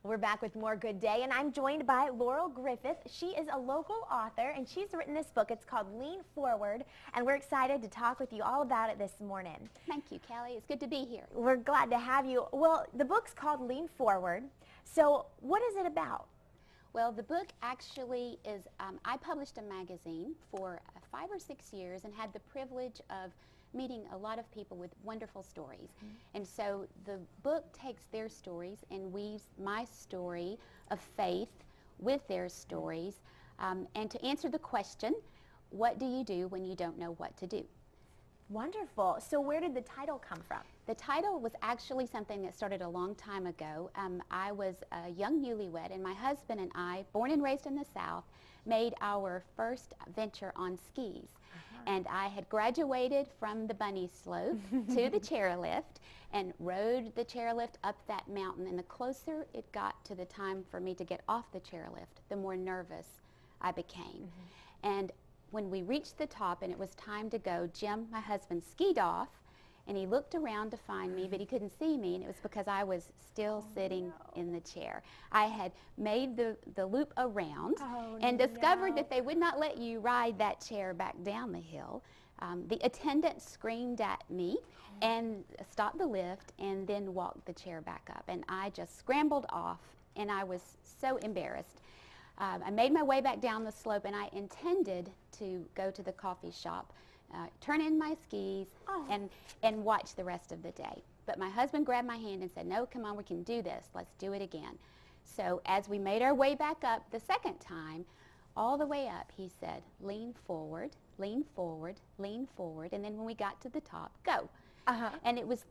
We're back with more Good Day, and I'm joined by Laurel Griffith. She is a local author, and she's written this book. It's called Lean Forward, and we're excited to talk with you all about it this morning. Thank you, Kelly. It's good to be here. We're glad to have you. Well, the book's called Lean Forward. So what is it about? Well, the book actually is, I published a magazine for 5 or 6 years and had the privilege of meeting a lot of people with wonderful stories. And so the book takes their stories and weaves my story of faith with their stories. And to answer the question, what do you do when you don't know what to do? Wonderful. So where did the title come from? The title was actually something that started a long time ago. I was a young newlywed, and my husband and I, born and raised in the South, made our first venture on skis. And I had graduated from the bunny slope to the chairlift and rode the chairlift up that mountain. And the closer it got to the time for me to get off the chairlift, the more nervous I became. And when we reached the top and it was time to go, Jim, my husband, skied off, and he looked around to find me, but he couldn't see me, and it was because I was still sitting in the chair. I had made the loop around and discovered that they would not let you ride that chair back down the hill. The attendant screamed at me and stopped the lift and then walked the chair back up, and I just scrambled off, and I was so embarrassed. I made my way back down the slope, and I intended to go to the coffee shop, turn in my skis, and watch the rest of the day. But my husband grabbed my hand and said, "No, come on, we can do this. Let's do it again." So as we made our way back up the second time, all the way up, he said, "Lean forward, lean forward, lean forward." And then when we got to the top, go. And it was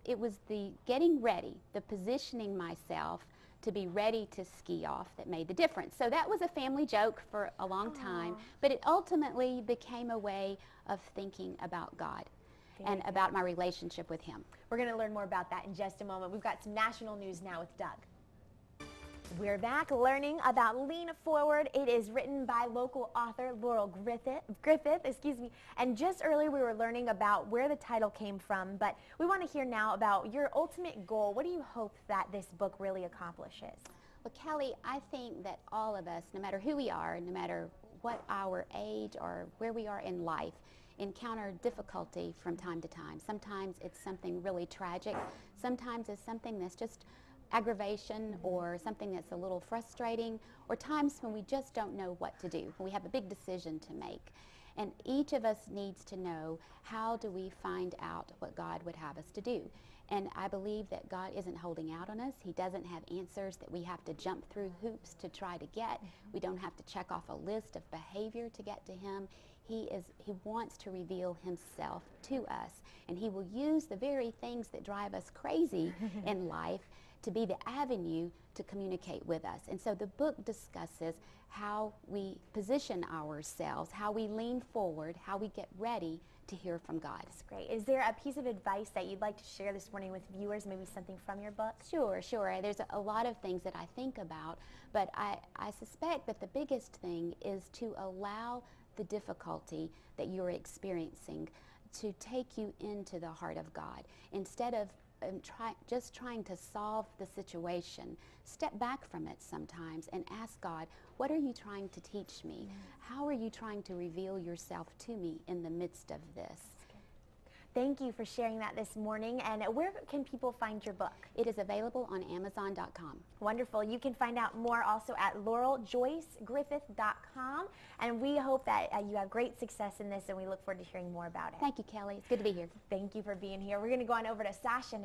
the getting ready, the positioning myself to be ready to ski off that made the difference. So that was a family joke for a long time, but it ultimately became a way of thinking about God and about my relationship with Him. We're going to learn more about that in just a moment. We've got some national news now with Doug. We're back learning about Lean Forward. It is written by local author Laurel Griffith, and just earlier we were learning about where the title came from, but we want to hear now about your ultimate goal. What do you hope that this book really accomplishes? Well, Kelly, I think that all of us, no matter who we are, no matter what our age or where we are in life, encounter difficulty from time to time. Sometimes it's something really tragic. Sometimes it's something that's just aggravation or something that's a little frustrating, or times when we just don't know what to do, when we have a big decision to make. And each of us needs to know, how do we find out what God would have us to do? And I believe that God isn't holding out on us. He doesn't have answers that we have to jump through hoops to try to get. We don't have to check off a list of behavior to get to Him. He wants to reveal Himself to us, and He will use the very things that drive us crazy in life to be the avenue to communicate with us. And so the book discusses how we position ourselves, how we lean forward, how we get ready to hear from God. That's great. Is there a piece of advice that you'd like to share this morning with viewers, maybe something from your book? Sure. There's a lot of things that I think about, but I suspect that the biggest thing is to allow the difficulty that you're experiencing to take you into the heart of God. Instead of just trying to solve the situation, step back from it sometimes and ask God, what are you trying to teach me? How are you trying to reveal yourself to me in the midst of this? Thank you for sharing that this morning. And where can people find your book? It is available on Amazon.com. Wonderful. You can find out more also at laureljoycegriffith.com. And we hope that you have great success in this, and we look forward to hearing more about it. Thank you, Kelly. It's good to be here. Thank you for being here. We're going to go on over to Sasha now.